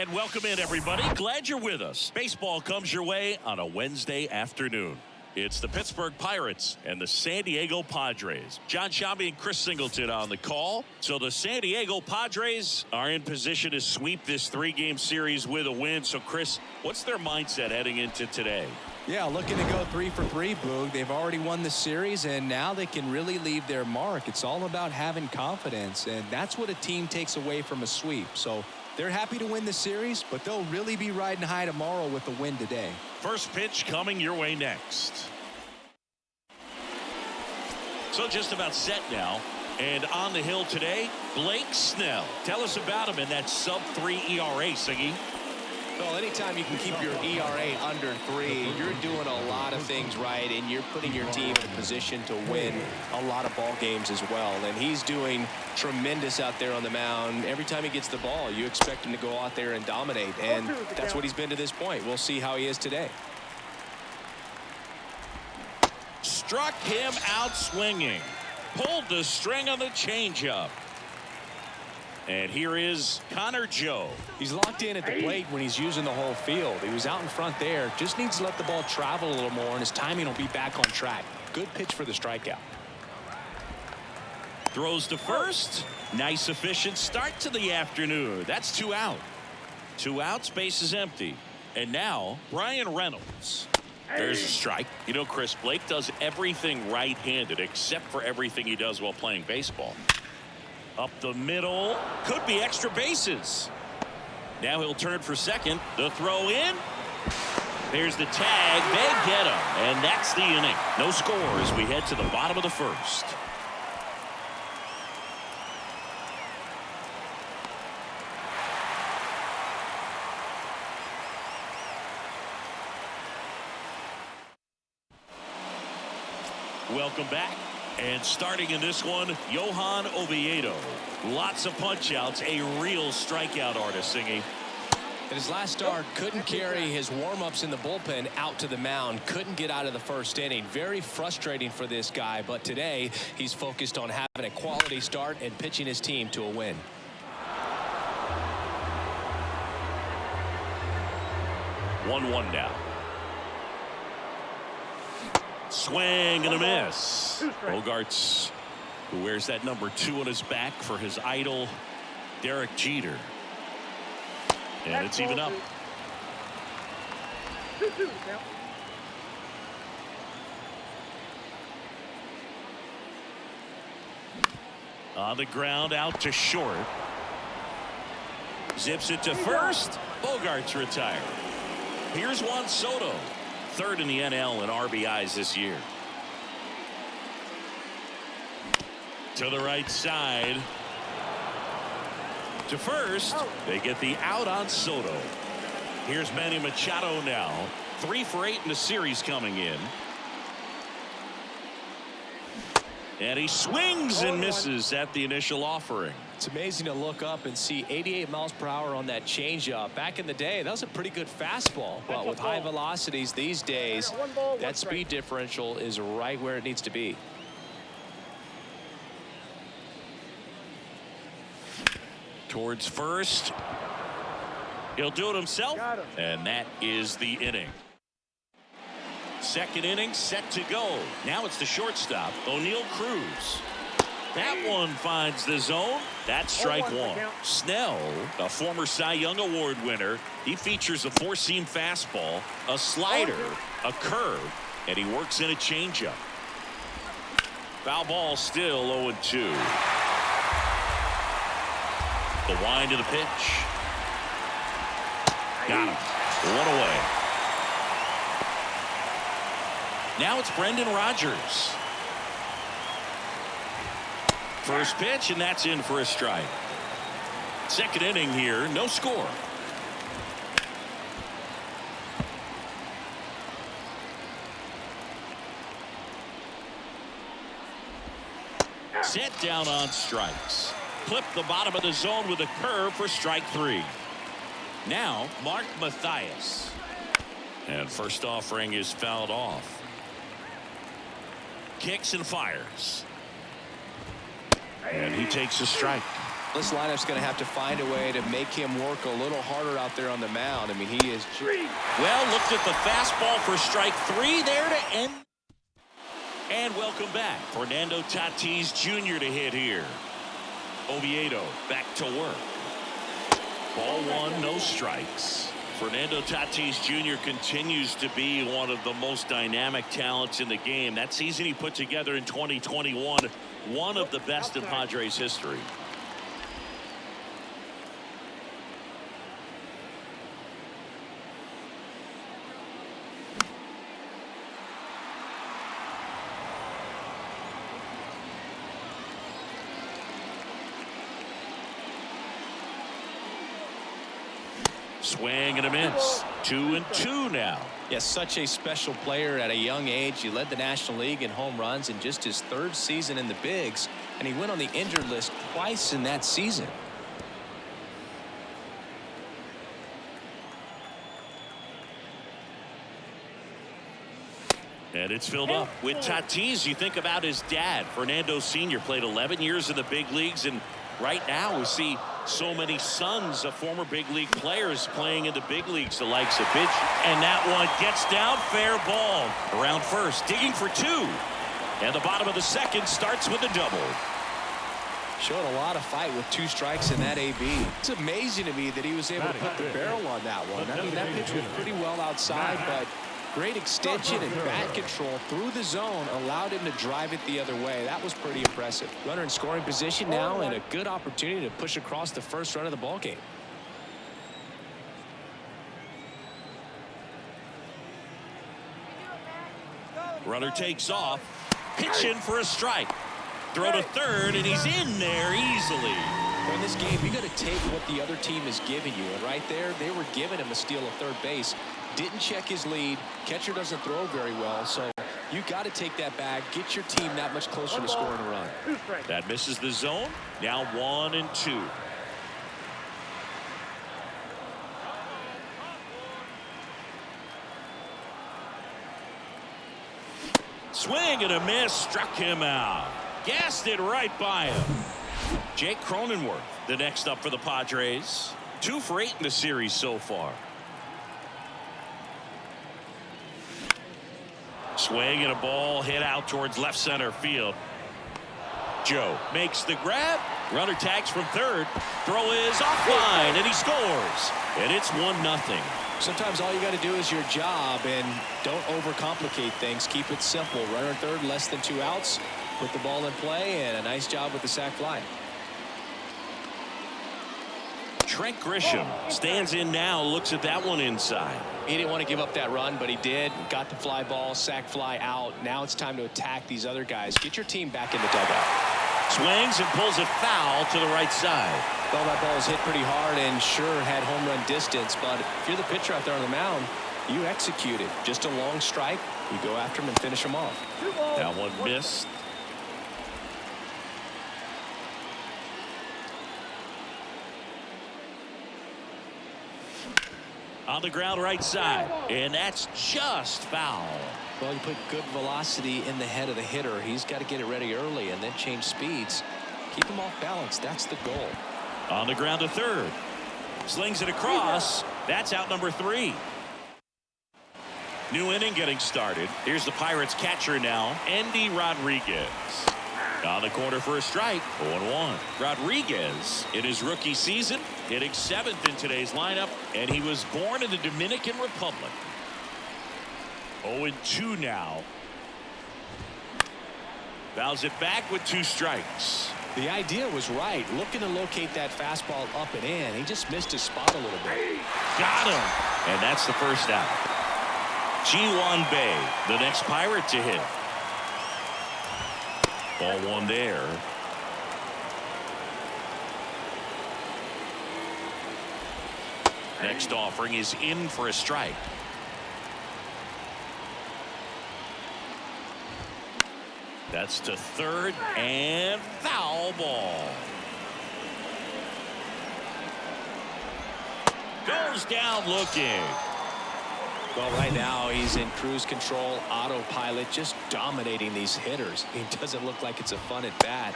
And welcome in, everybody. Glad you're with us. Baseball comes your way on a Wednesday afternoon. It's the Pittsburgh Pirates and the San Diego Padres. John Shambi and Chris Singleton on the call. So the San Diego Padres are in position to sweep this three-game series with a win. So, Chris, what's their mindset heading into today? Yeah, looking to go 3 for 3, Boog. They've already won the series, and now they can really leave their mark. It's all about having confidence, and that's what a team takes away from a sweep. So they're happy to win the series, but they'll really be riding high tomorrow with the win today. First pitch coming your way next. So just about set now. And on the hill today, Blake Snell. Tell us about him in that sub-3 ERA, Siggy. Well, anytime you can keep your ERA under 3, you're doing a lot of things right, and you're putting your team in a position to win a lot of ball games as well. And he's doing tremendous out there on the mound. Every time he gets the ball, you expect him to go out there and dominate, and that's what he's been to this point. We'll see how he is today. Struck him out swinging. Pulled the string on the changeup. And here is Connor Joe. He's locked in at the plate when he's using the whole field. He was out in front there. Just needs to let the ball travel a little more, and his timing will be back on track. Good pitch for the strikeout. Throws to first. Nice efficient start to the afternoon. That's 2 out. 2 outs, base is empty. And now Brian Reynolds. There's a strike. You know, Chris, Blake does everything right-handed except for everything he does while playing baseball. Up the middle. Could be extra bases. Now he'll turn for second. The throw in. There's the tag. They get him. And that's the inning. No score as we head to the bottom of the first. Welcome back. And starting in this one, Johan Oviedo. Lots of punch-outs, a real strikeout artist, Singy. In his last start, couldn't carry his warm-ups in the bullpen out to the mound. Couldn't get out of the first inning. Very frustrating for this guy, but today he's focused on having a quality start and pitching his team to a win. One now. Swing and a miss. Bogaerts, who wears that number 2 on his back for his idol, Derek Jeter. And it's even up. On the ground, out to short. Zips it to first. Bogaerts retired. Here's Juan Soto. 3rd in the NL in RBIs this year. To the right side. To first. They get the out on Soto. Here's Manny Machado now. 3 for 8 in the series coming in. And he swings and misses at the initial offering. It's amazing to look up and see 88 miles per hour on that changeup. Back in the day, that was a pretty good fastball. But with high velocities these days, that speed differential is right where it needs to be. Towards first. He'll do it himself. And that is the inning. Second inning set to go. Now it's the shortstop, O'Neal Cruz. That one finds the zone. That's strike 1. Snell, a former Cy Young Award winner. He features a 4-seam fastball, a slider, a curve, and he works in a changeup. Foul ball still 0-2. The wind of the pitch. Got him. 1 away. Now it's Brendan Rodgers. First pitch, and that's in for a strike. Second inning here, no score. Set down on strikes. Clip the bottom of the zone with a curve for strike 3. Now, Mark Mathias. And first offering is fouled off. Kicks and fires. And he takes a strike. This lineup's going to have to find a way to make him work a little harder out there on the mound. I mean, he is. Well, looked at the fastball for strike 3 there to end. And welcome back. Fernando Tatis Jr. to hit here. Oviedo back to work. Ball 1, no strikes. Fernando Tatis Jr. continues to be one of the most dynamic talents in the game. That season he put together in 2021, one of the best in Padres history. Swing and a miss. 2-2 now. Yes, such a special player at a young age. He led the National League in home runs in just his 3rd season in the bigs, and he went on the injured list twice in that season. And it's filled up with Tatis. You think about his dad, Fernando Sr. played 11 years in the big leagues, and right now we see so many sons of former big league players playing in the big leagues, the likes of pitch. And that one gets down, fair ball. Around first, digging for 2. And the bottom of the 2nd starts with a double. Showed a lot of fight with 2 strikes in that AB. It's amazing to me that he was able to put the barrel on that one. I mean, that pitch was pretty well outside, but great extension and bat control through the zone allowed him to drive it the other way. That was pretty impressive. Runner in scoring position now, and a good opportunity to push across the first run of the ball game. Runner takes off, pitch in for a strike. Throw to 3rd, and he's in there easily. In this game, you got to take what the other team is giving you, and right there, they were giving him a steal of 3rd base. Didn't check his lead. Catcher doesn't throw very well, so you got to take that bag, get your team that much closer to scoring a run. That misses the zone. Now 1-2. Swing and a miss, struck him out. Gassed it right by him. Jake Cronenworth, the next up for the Padres. 2 for 8 in the series so far. Swing and a ball hit out towards left center field. Joe makes the grab. Runner tags from 3rd. Throw is offline, and he scores. And it's 1-0. Sometimes all you got to do is your job, and don't overcomplicate things. Keep it simple. Runner 3rd, less than 2 outs. Put the ball in play, and a nice job with the sac fly. Trent Grisham stands in now, looks at that one inside. He didn't want to give up that run, but he did. Got the fly ball, sac fly out. Now it's time to attack these other guys. Get your team back in the dugout. Swings and pulls it foul to the right side. Well, that ball was hit pretty hard and sure had home run distance, but if you're the pitcher out there on the mound, you execute it. Just a long strike. You go after him and finish him off. That one missed. On the ground right side, and that's just foul. Well, you put good velocity in the head of the hitter. He's got to get it ready early and then change speeds. Keep him off balance. That's the goal. On the ground to 3rd. Slings it across. That's out number 3. New inning getting started. Here's the Pirates catcher now, Endy Rodriguez. On the corner for a strike. 0-1. Rodriguez in his rookie season hitting 7th in today's lineup, and he was born in the Dominican Republic. 0-2 now. Fouls it back with 2 strikes. The idea was right, looking to locate that fastball up and in. He just missed his spot a little bit. Got him, and that's the first out. Ji-Hwan Bae, the next Pirate to hit. Ball 1 there. Next offering is in for a strike. That's to 3rd and foul ball. Goes down looking. Well, right now he's in cruise control, autopilot, just dominating these hitters. It doesn't look like it's a fun at bat.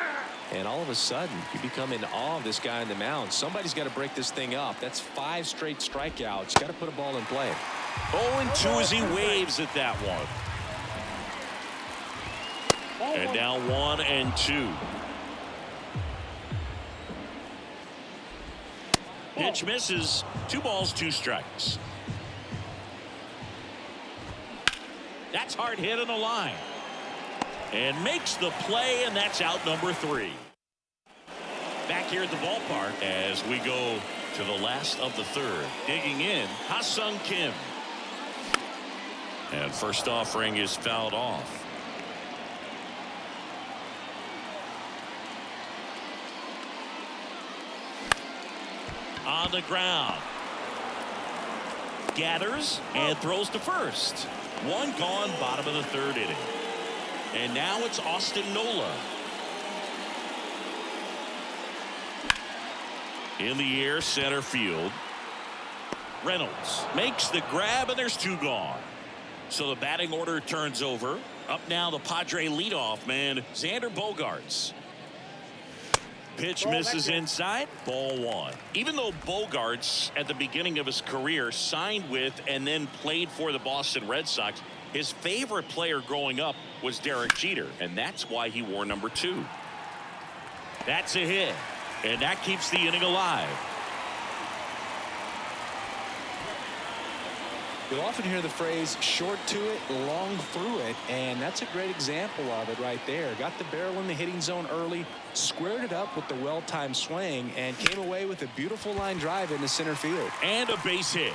And all of a sudden, you become in awe of this guy on the mound. Somebody's got to break this thing up. That's 5 straight strikeouts. Got to put a ball in play. 0-2 as he waves at that one. And now 1-2. Pitch misses. 2 balls, 2 strikes. That's hard hit on the line. And makes the play, and that's out number 3. Back here at the ballpark as we go to the last of the 3rd. Digging in, Ha-Seong Kim. And first offering is fouled off. On the ground. Gathers and throws to first. 1 gone, bottom of the 3rd inning. And now it's Austin Nola. In the air, center field. Reynolds makes the grab, and there's 2 gone. So the batting order turns over. Up now, the Padre leadoff man, Xander Bogaerts. Pitch misses inside, ball 1. Even though Bogaerts at the beginning of his career signed with and then played for the Boston Red Sox, his favorite player growing up was Derek Jeter, and that's why he wore number 2. That's a hit, and that keeps the inning alive. You'll often hear the phrase short to it, long through it, and that's a great example of it right there. Got the barrel in the hitting zone early, squared it up with the well-timed swing, and came away with a beautiful line drive into center field. And a base hit.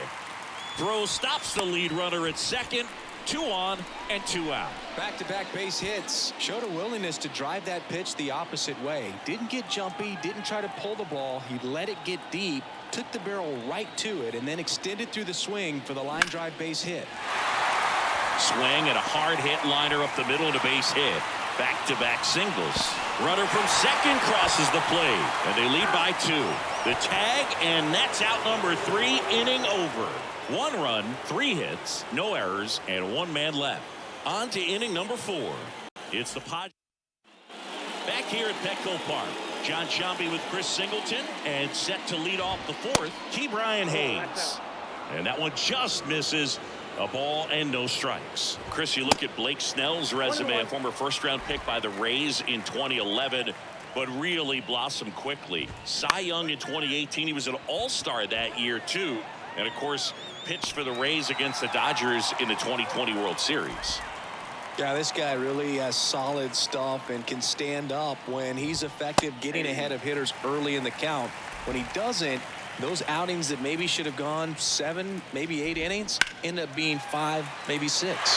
Throw stops the lead runner at second. 2 on and 2 out. Back-to-back base hits. Showed a willingness to drive that pitch the opposite way. Didn't get jumpy, didn't try to pull the ball. He let it get deep, took the barrel right to it, and then extended through the swing for the line drive base hit. Swing and a hard hit liner up the middle and a base hit. Back-to-back singles. Runner from second crosses the plate, and they lead by 2. The tag, and that's out number 3, inning over. 1 run, 3 hits, no errors, and 1 man left. On to inning number 4. It's the Padres. Back here at Petco Park, John Sciambi with Chris Singleton, and set to lead off the 4th, Ke'Bryan Hayes. And that one just misses. A ball and no strikes. Chris, you look at Blake Snell's resume, a former first-round pick by the Rays in 2011, but really blossomed quickly. Cy Young in 2018, he was an all-star that year, too. And, of course, pitched for the Rays against the Dodgers in the 2020 World Series. Yeah, this guy really has solid stuff and can stand up when he's effective getting ahead of hitters early in the count. When he doesn't, those outings that maybe should have gone 7, maybe 8 innings end up being 5, maybe 6.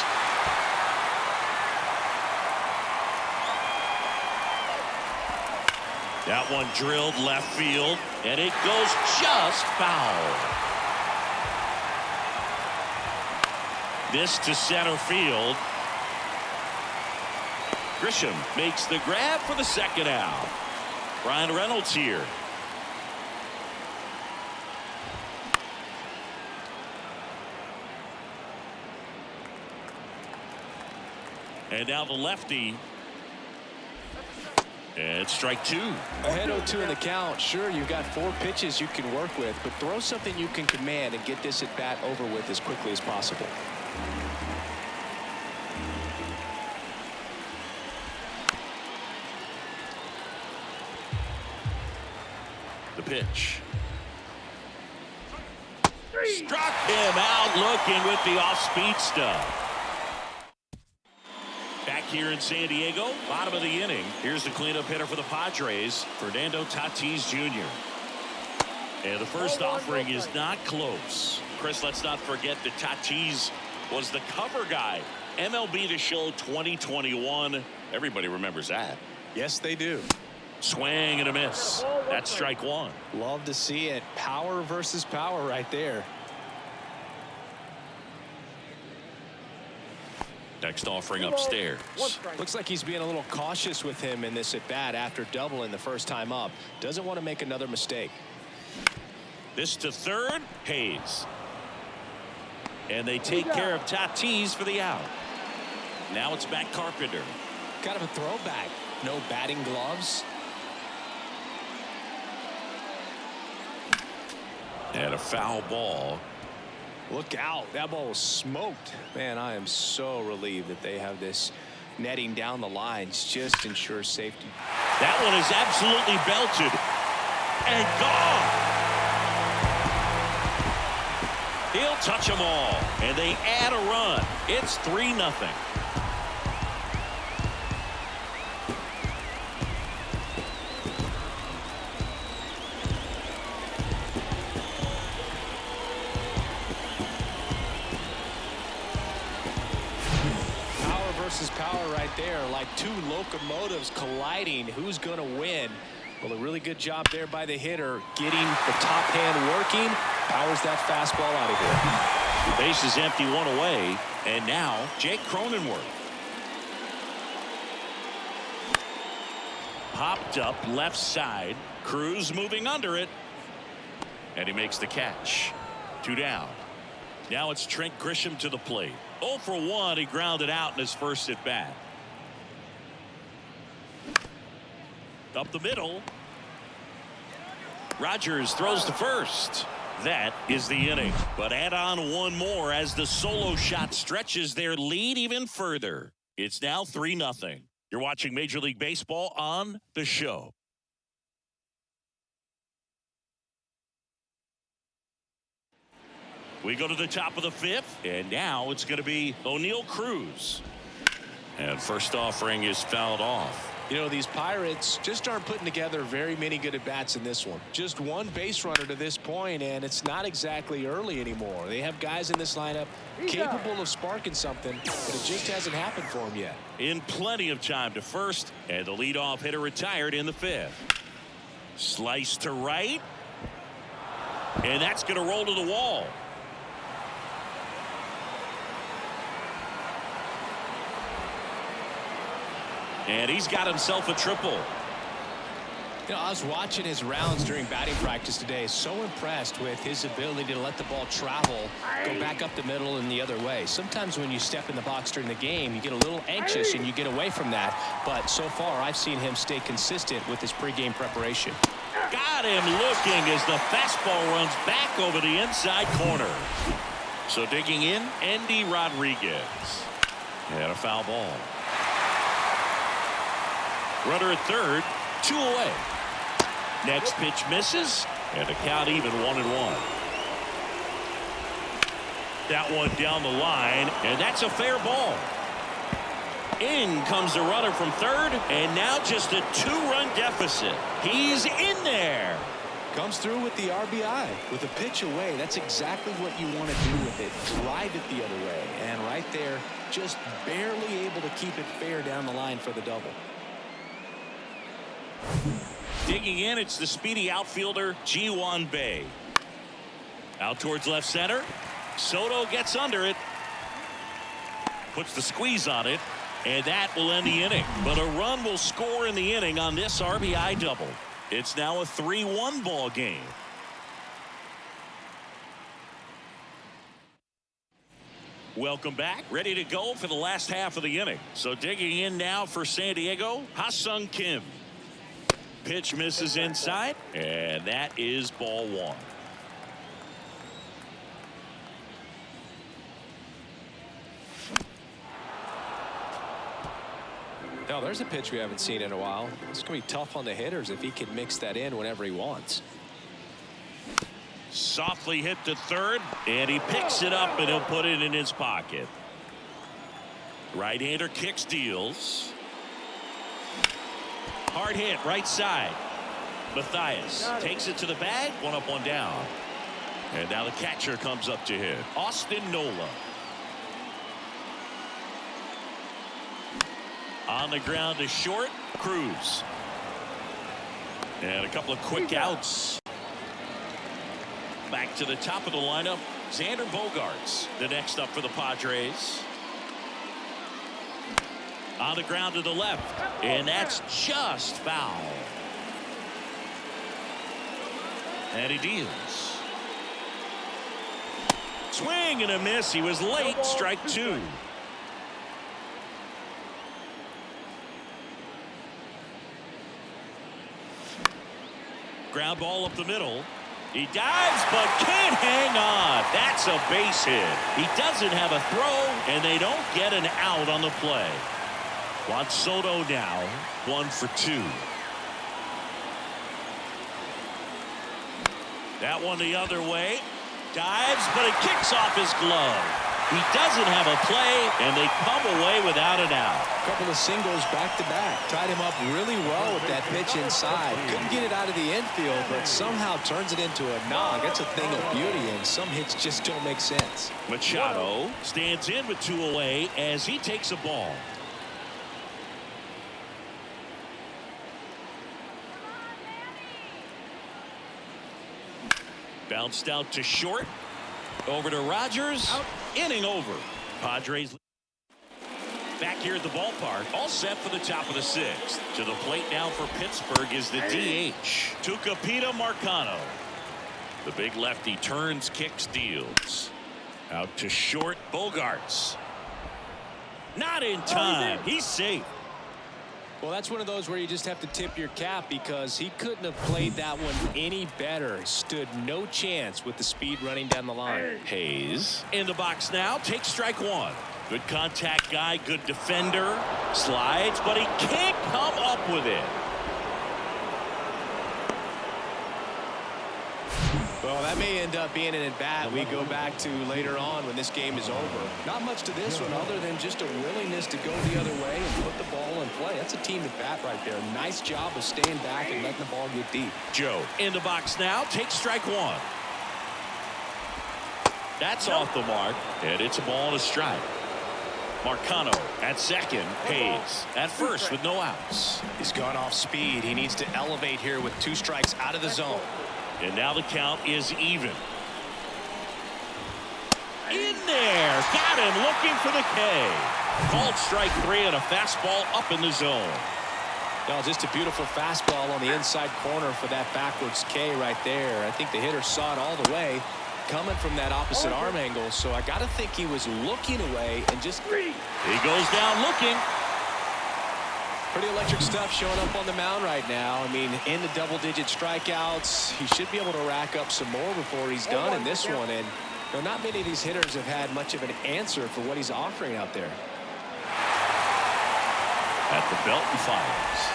That one drilled left field, and it goes just foul. This to center field. Grisham makes the grab for the 2nd out. Brian Reynolds here. And now the lefty. And strike 2. Ahead 0-2 in the count. Sure, you've got 4 pitches you can work with, but throw something you can command and get this at bat over with as quickly as possible. The pitch. Struck him out looking with the off-speed stuff. Back here in San Diego, bottom of the inning. Here's the cleanup hitter for the Padres, Fernando Tatis Jr. And the first offering is not close. Chris, let's not forget that Tatis was the cover guy. MLB The Show 2021. Everybody remembers that. Yes, they do. Swing and a miss. That's strike 1. Love to see it. Power versus power right there. Next offering upstairs. Looks like he's being a little cautious with him in this at bat after doubling the first time up. Doesn't want to make another mistake. This to third, Hayes. And they take care of Tatis for the out. Now it's back Carpenter. Kind of a throwback. No batting gloves. And a foul ball. Look out. That ball was smoked. Man, I am so relieved that they have this netting down the lines. Just ensures safety. That one is absolutely belted. And gone. He'll touch them all. And they add a run. It's 3-0. Power right there, like two locomotives colliding. Who's going to win? Well, a really good job there by the hitter, getting the top hand working. Powers that fastball out of here. Base is empty, one away, and now Jake Cronenworth. Popped up left side. Cruz moving under it, and he makes the catch. 2 down. Now it's Trent Grisham to the plate. 0 for 1. He grounded out in his first at bat. Up the middle. Rodgers throws to first. That is the inning. But add on one more as the solo shot stretches their lead even further. It's now 3-0. You're watching Major League Baseball on The Show. We go to the top of the 5th, and now it's going to be O'Neal Cruz. And first offering is fouled off. You know, these Pirates just aren't putting together very many good at-bats in this one. Just one base runner to this point, and it's not exactly early anymore. They have guys in this lineup capable of sparking something, but it just hasn't happened for them yet. In plenty of time to first, and the leadoff hitter retired in the 5th. Slice to right, and that's going to roll to the wall. And he's got himself a triple. You know, I was watching his rounds during batting practice today. So impressed with his ability to let the ball travel, go back up the middle and the other way. Sometimes when you step in the box during the game, you get a little anxious and you get away from that. But so far, I've seen him stay consistent with his pregame preparation. Got him looking as the fastball runs back over the inside corner. So digging in, Endy Rodriguez. And a foul ball. Runner at third, 2 away. Next pitch misses, and the count even 1-1. That one down the line, and that's a fair ball. In comes the runner from third, and now just a 2-run deficit. He's in there. Comes through with the RBI. With a pitch away, that's exactly what you want to do with it. Drive it the other way. And right there, just barely able to keep it fair down the line for the double. Digging in, it's the speedy outfielder, Ji-Hwan Bae. Out towards left center. Soto gets under it. Puts the squeeze on it. And that will end the inning. But a run will score in the inning on this RBI double. It's now a 3-1 ball game. Welcome back. Ready to go for the last half of the inning. So digging in now for San Diego, Ha-Seong Kim. Pitch misses inside, and that is ball 1. Now, there's a pitch we haven't seen in a while. It's going to be tough on the hitters if he can mix that in whenever he wants. Softly hit to third, and he picks it up, and he'll put it in his pocket. Right-hander kicks, deals. Hard hit, right side. Mathias takes it to the bag, 1 up, 1 down. And now the catcher comes up to hit. Austin Nola. On the ground to short, Cruz. And a couple of quick outs. Back to the top of the lineup, Xander Bogaerts, the next up for the Padres. On the ground to the left, and that's just foul. And he deals. Swing and a miss. He was late. Strike 2. Ground ball up the middle. He dives but can't hang on. That's a base hit. He doesn't have a throw, and they don't get an out on the play. Juan Soto now 1 for 2. That one the other way. Dives, but it kicks off his glove. He doesn't have a play, and they come away without an out. A couple of singles back-to-back. Tied him up really well with that pitch inside. Couldn't get it out of the infield, but somehow turns it into a knock. That's a thing of beauty, and some hits just don't make sense. Machado stands in with 2 away as he takes a ball. Bounced out to short. Over to Rodgers. Out. Inning over. Padres back here at the ballpark. All set for the top of the 6th. To the plate now for Pittsburgh is the DH. Tucupita Marcano. The big lefty turns, kicks, deals. Out to short. Bogaerts. Not in time. He's safe. Well, that's one of those where you just have to tip your cap because he couldn't have played that one any better. Stood no chance with the speed running down the line. Hayes in the box now. Takes strike 1. Good contact guy. Good defender. Slides, but he can't come up with it. Well, that may end up being an at-bat we go back to later on when this game is over. Not much to this one other than just a willingness to go the other way and put the ball in play. That's a team at-bat right there. Nice job of staying back and letting the ball get deep. Joe in the box now. Takes strike 1. That's off the mark, and it's a ball and a strike. Marcano at second. Hayes at first with no outs. He's gone off speed. He needs to elevate here with 2 strikes out of the zone. And now the count is even. In there. Got him looking for the K. Called strike 3 and a fastball up in the zone. Well, just a beautiful fastball on the inside corner for that backwards K right there. I think the hitter saw it all the way coming from that opposite arm angle. So I got to think he was looking away and just. He goes down looking. Pretty electric stuff showing up on the mound right now. I mean, in the double-digit strikeouts, he should be able to rack up some more before he's done in this one. And not many of these hitters have had much of an answer for what he's offering out there. At the belt and fires.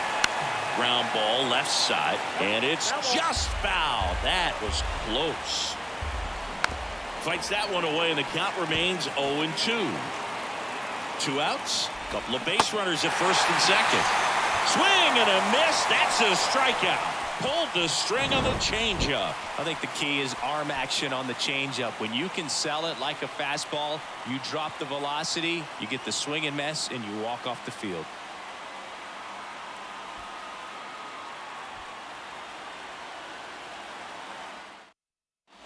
Ground ball left side, and it's just foul. That was close. Fights that one away, and the count remains 0-2. 2 outs. Couple of base runners at first and second. Swing and a miss. That's a strikeout. Pulled the string on the changeup. I think the key is arm action on the changeup. When you can sell it like a fastball, you drop the velocity, you get the swing and miss, and you walk off the field.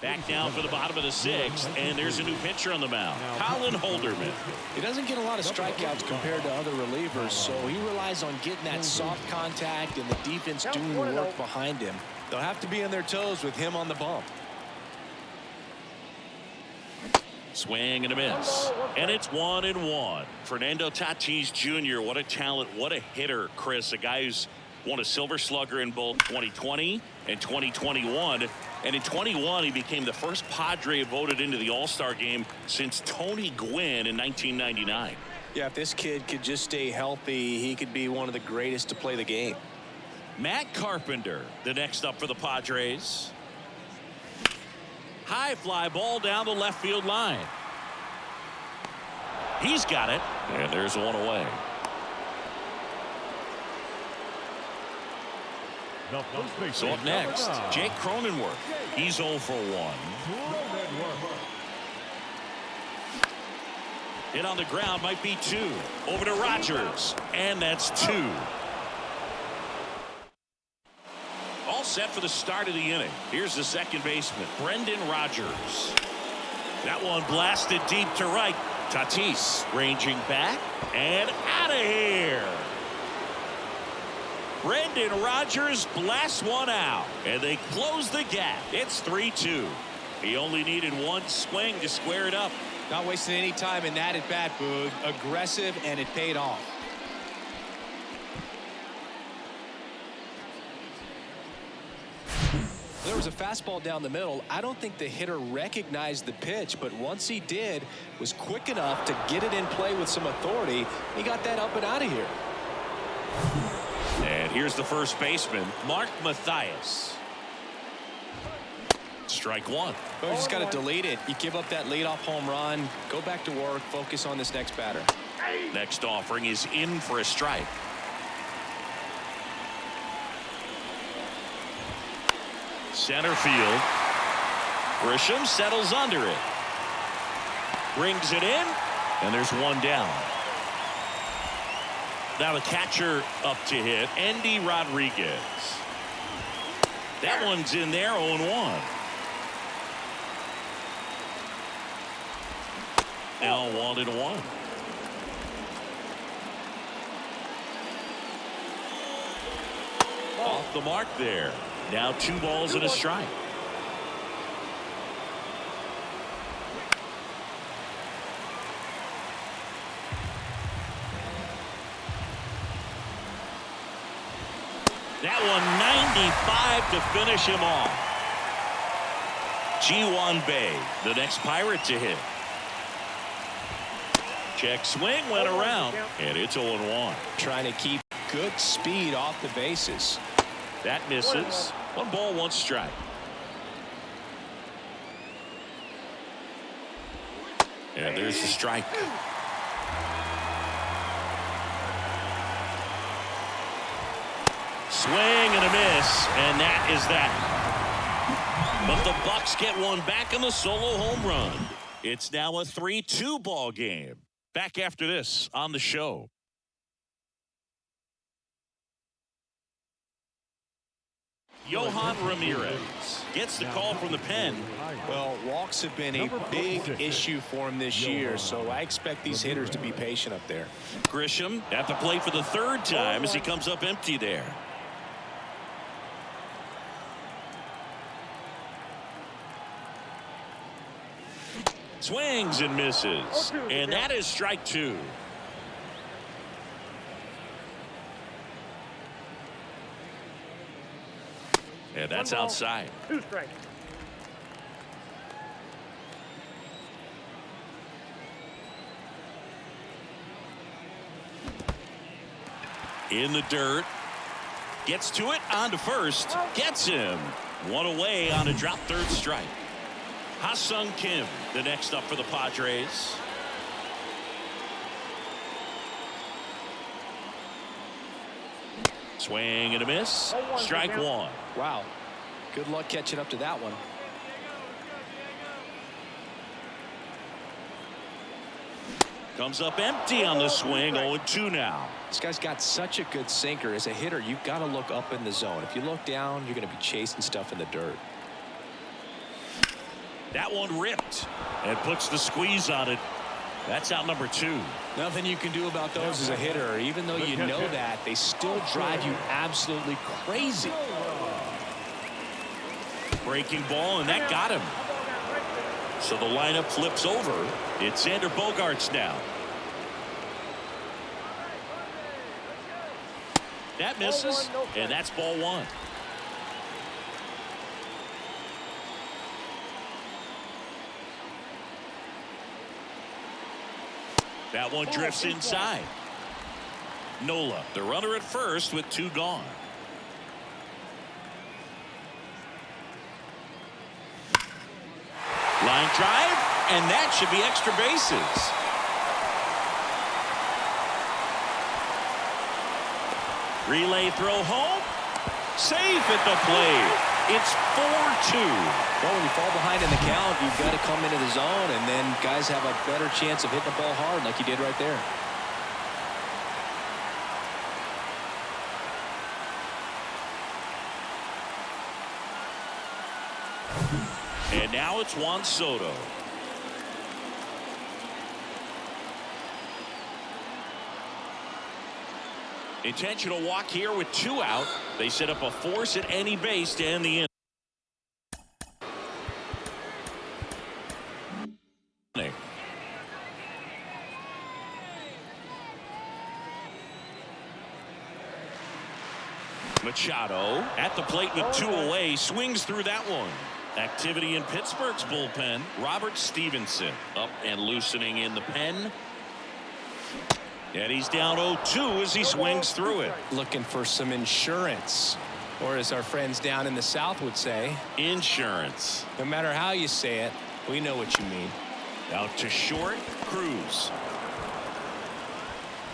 Back down for the bottom of the 6th, and there's a new pitcher on the mound, Colin Holderman. He doesn't get a lot of strikeouts compared to other relievers, so he relies on getting that soft contact and the defense doing work behind him. They'll have to be on their toes with him on the bump. Swing and a miss, and it's 1-1. Fernando Tatis Jr. What a talent, what a hitter, Chris. A guy who's won a Silver Slugger in both 2020 and 2021. And in 21, he became the first Padre voted into the All-Star game since Tony Gwynn in 1999. Yeah, if this kid could just stay healthy, he could be one of the greatest to play the game. Matt Carpenter, the next up for the Padres. High fly ball down the left field line. He's got it, and there's one away. So up next, Jake Cronenworth. He's 0 for 1. Hit on the ground, might be 2. Over to Rodgers, and that's 2. All set for the start of the inning. Here's the second baseman, Brendan Rodgers. That one blasted deep to right. Tatis ranging back and out of here. Brendan Rodgers blasts one out, and they close the gap. It's 3-2. He only needed one swing to square it up. Not wasting any time in that at bat, Boog. Aggressive, and it paid off. The was a fastball down the middle. I don't think the hitter recognized the pitch, but once he did, was quick enough to get it in play with some authority. He got that up and out of here. And here's the first baseman, Mark Mathias. Strike one. But we just got to delete it. You give up that leadoff home run, go back to work, focus on this next batter. Next offering is in for a strike. Center field. Grisham settles under it. Brings it in, and there's one down. Now the catcher up to hit, Endy Rodriguez. That one's in there, 0-1. Now 1-1. Off the mark there. Now 2 balls and a strike. That one 95 to finish him off. Ji-Hwan Bae, the next Pirate to hit. Check swing, went around, and it's 0-1. Trying to keep good speed off the bases. That misses. 1 ball, 1 strike. And there's the strike. Swing and a miss, and that is that. But the Bucks get one back in the solo home run. It's now a 3-2 ball game. Back after this on the show. Yohan Ramirez gets the call from the pen. Well, walks have been a big issue for him this year, so I expect these hitters to be patient up there. Grisham at the plate for the 3rd time as he comes up empty there. Swings and misses, and that is strike 2. And that's outside. 2 strikes. In the dirt. Gets to it, on to first. Gets him. 1 away on a drop 3rd strike. Ha-Seong Kim, the next up for the Padres. Swing and a miss. Strike 1. Wow. Good luck catching up to that one. Comes up empty on the swing. 0-2 now. This guy's got such a good sinker. As a hitter, you've got to look up in the zone. If you look down, you're going to be chasing stuff in the dirt. That one ripped and puts the squeeze on it. That's out number 2. Nothing you can do about those as a hitter. Even though you know that, they still drive you absolutely crazy. Breaking ball, and that got him. So the lineup flips over. It's Xander Bogaerts now. That misses, and that's ball 1. That one drifts inside. Nola, the runner at first with 2 gone. Line drive, and that should be extra bases. Relay throw home. Safe at the plate. It's 4-2. Well, when you fall behind in the count, you've got to come into the zone, and then guys have a better chance of hitting the ball hard like he did right there. And now it's Juan Soto. Intentional walk here with 2 out. They set up a force at any base to end the inning. Machado at the plate with 2 away, swings through that one. Activity in Pittsburgh's bullpen. Robert Stevenson up and loosening in the pen. And he's down 0-2 as he swings through it. Looking for some insurance, or as our friends down in the South would say, insurance. No matter how you say it, we know what you mean. Out to short, Cruz.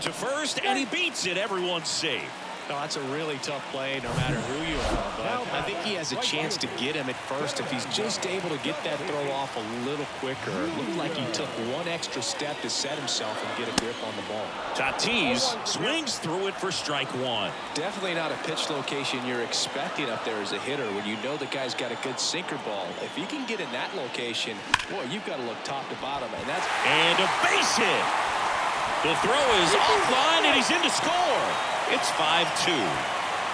To first, and he beats it. Everyone's safe. No, that's a really tough play no matter who you are, but I think he has a chance to get him at first if he's just able to get that throw off a little quicker. It looked like he took one extra step to set himself and get a grip on the ball. Tatis swings through it for strike 1. Definitely not a pitch location you're expecting up there as a hitter when you know the guy's got a good sinker ball. If he can get in that location, boy, you've got to look top to bottom, and a base hit. The throw is offline, and he's in to score. It's 5-2.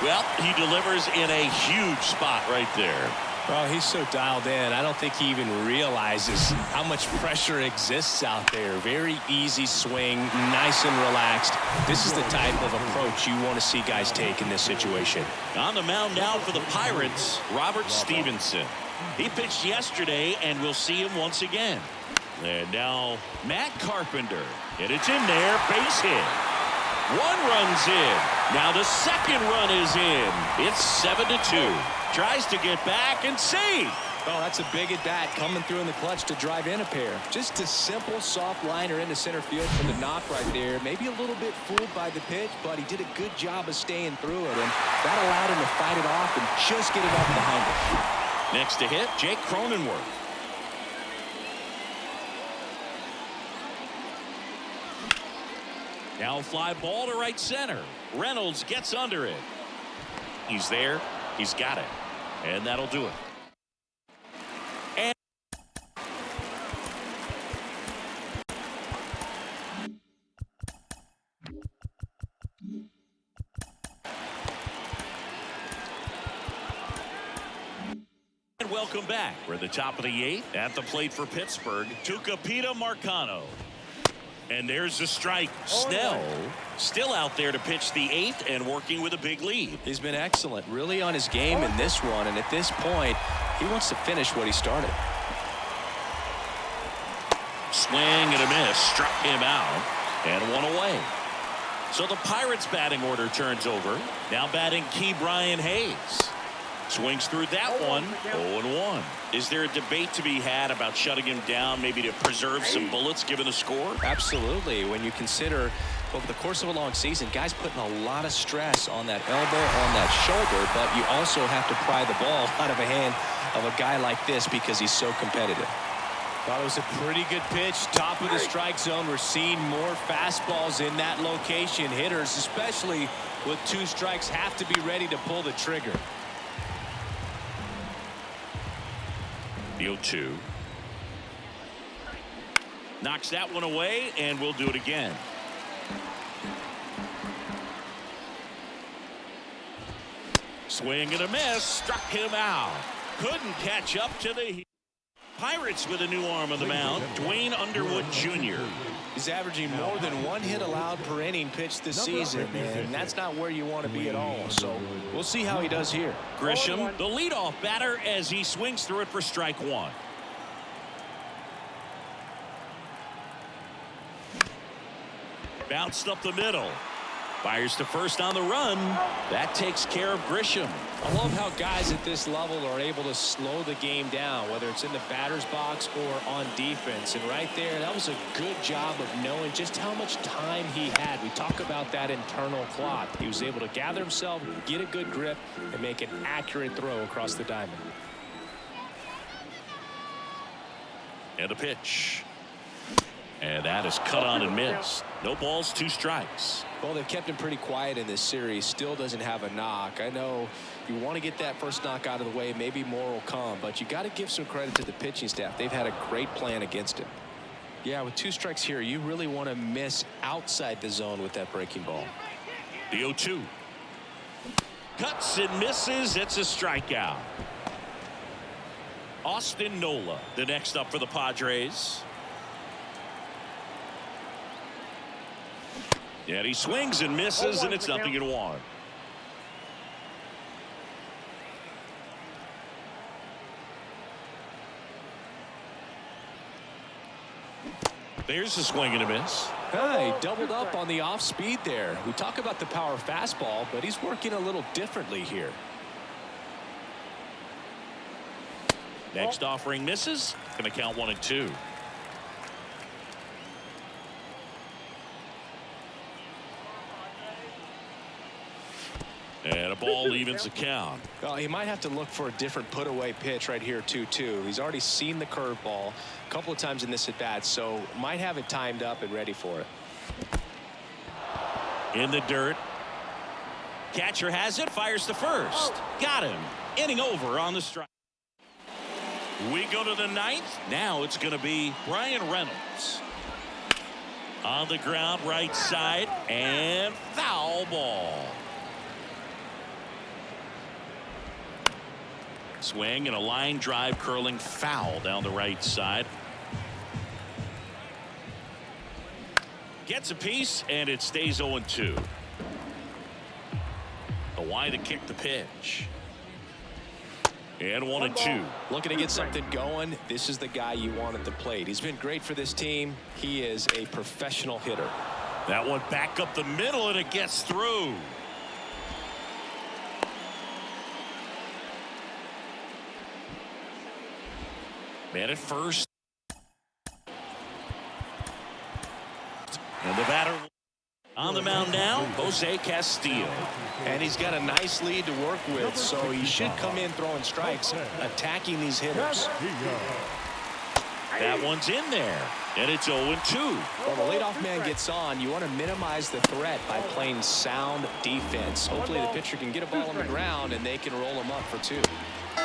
Well, he delivers in a huge spot right there. Well, he's so dialed in. I don't think he even realizes how much pressure exists out there. Very easy swing, nice and relaxed. This is the type of approach you want to see guys take in this situation. On the mound now for the Pirates, Robert Stevenson. He pitched yesterday, and we'll see him once again. And now Matt Carpenter. And it's in there, base hit. 1 run's in. Now the second run is in. It's 7-2. Tries to get back and save. Oh, that's a big at bat coming through in the clutch to drive in a pair. Just a simple soft liner into center field for the knock right there. Maybe a little bit fooled by the pitch, but he did a good job of staying through it, and that allowed him to fight it off and just get it up behind him. Next to hit, Jake Cronenworth. Now fly ball to right center. Reynolds gets under it. He's there. He's got it. And that'll do it. And welcome back. We're at the top of the 8th. At the plate for Pittsburgh, Tucupita Marcano. And there's the strike. Snell still out there to pitch the 8th and working with a big lead. He's been excellent, really on his game in this one, and at this point he wants to finish what he started. Swing and a miss, struck him out, and 1 away. So the Pirates batting order turns over. Now batting Key Brian Hayes. Swings through that one. 0-1. Is there a debate to be had about shutting him down, maybe to preserve some bullets given the score? Absolutely. When you consider over the course of a long season, guys putting a lot of stress on that elbow, on that shoulder, but you also have to pry the ball out of the hand of a guy like this because he's so competitive. Thought it was a pretty good pitch. Top of the strike zone. We're seeing more fastballs in that location. Hitters, especially with 2 strikes, have to be ready to pull the trigger. The 0-2. Knocks that one away, and we'll do it again. Swing and a miss. Struck him out. Couldn't catch up to the Pirates with a new arm on the mound. Dwayne Underwood Jr. He's averaging more than 1 hit allowed per inning pitched this season, and that's not where you want to be at all. So we'll see how he does here. Grisham, the leadoff batter, as he swings through it for strike 1. Bounced up the middle. Fires to first on the run. That takes care of Grisham. I love how guys at this level are able to slow the game down, whether it's in the batter's box or on defense. And right there, that was a good job of knowing just how much time he had. We talk about that internal clock. He was able to gather himself, get a good grip, and make an accurate throw across the diamond. And a pitch. And that is cut on and missed. No balls, 2 strikes. Well, they've kept him pretty quiet in this series. Still doesn't have a knock. I know you want to get that first knock out of the way. Maybe more will come, but you got to give some credit to the pitching staff. They've had a great plan against him. Yeah, with 2 strikes here, you really want to miss outside the zone with that breaking ball. The 0-2. Cuts and misses. It's a strikeout. Austin Nola, the next up for the Padres. And he swings and misses, and it's 0-1. There's a swing and a miss. He doubled up on the off speed there. We talk about the power fastball, but he's working a little differently here. Next offering misses. Going to count 1-2. And a ball evens the count. Well, he might have to look for a different put-away pitch right here, 2-2. He's already seen the curveball a couple of times in this at-bat, so might have it timed up and ready for it. In the dirt. Catcher has it, fires to first. Got him. Inning over on the strike. We go to the ninth. Now it's going to be Bryan Reynolds. On the ground, right side, and foul ball. Swing and a line drive curling foul down the right side. Gets a piece and it stays 0-2. Hawaii to kick the pitch. And 1-2. Looking to get something going. This is the guy you want at the plate. He's been great for this team. He is a professional hitter. That one back up the middle and it gets through. Man at first. And the batter on the mound now, Jose Castillo. And he's got a nice lead to work with, so he should come in throwing strikes, attacking these hitters. That one's in there, and it's 0-2. When the leadoff man gets on, you want to minimize the threat by playing sound defense. Hopefully the pitcher can get a ball on the ground and they can roll him up for 2.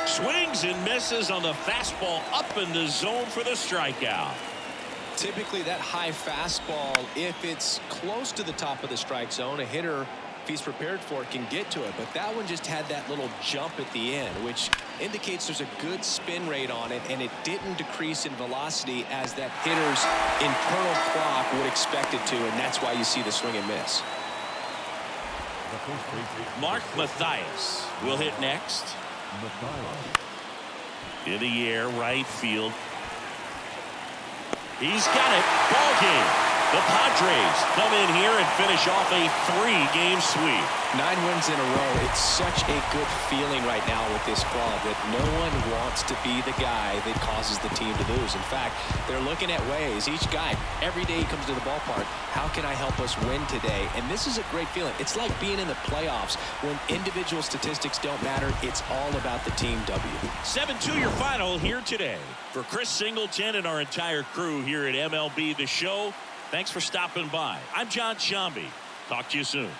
Swings and misses on the fastball up in the zone for the strikeout. Typically that high fastball, if it's close to the top of the strike zone, a hitter, if he's prepared for it, can get to it. But that one just had that little jump at the end, which indicates there's a good spin rate on it, and it didn't decrease in velocity as that hitter's internal clock would expect it to, and that's why you see the swing and miss. Mark Mathias will hit next. In the air, right field. He's got it. Ball game. The Padres come in here and finish off a 3-game sweep. 9 wins in a row. It's such a good feeling right now with this club that no one wants to be the guy that causes the team to lose. In fact, they're looking at ways. Each guy, every day he comes to the ballpark, how can I help us win today? And this is a great feeling. It's like being in the playoffs. When individual statistics don't matter, it's all about the team W. 7-2 your final here today. For Chris Singleton and our entire crew here at MLB The Show, thanks for stopping by. I'm John Shambi. Talk to you soon.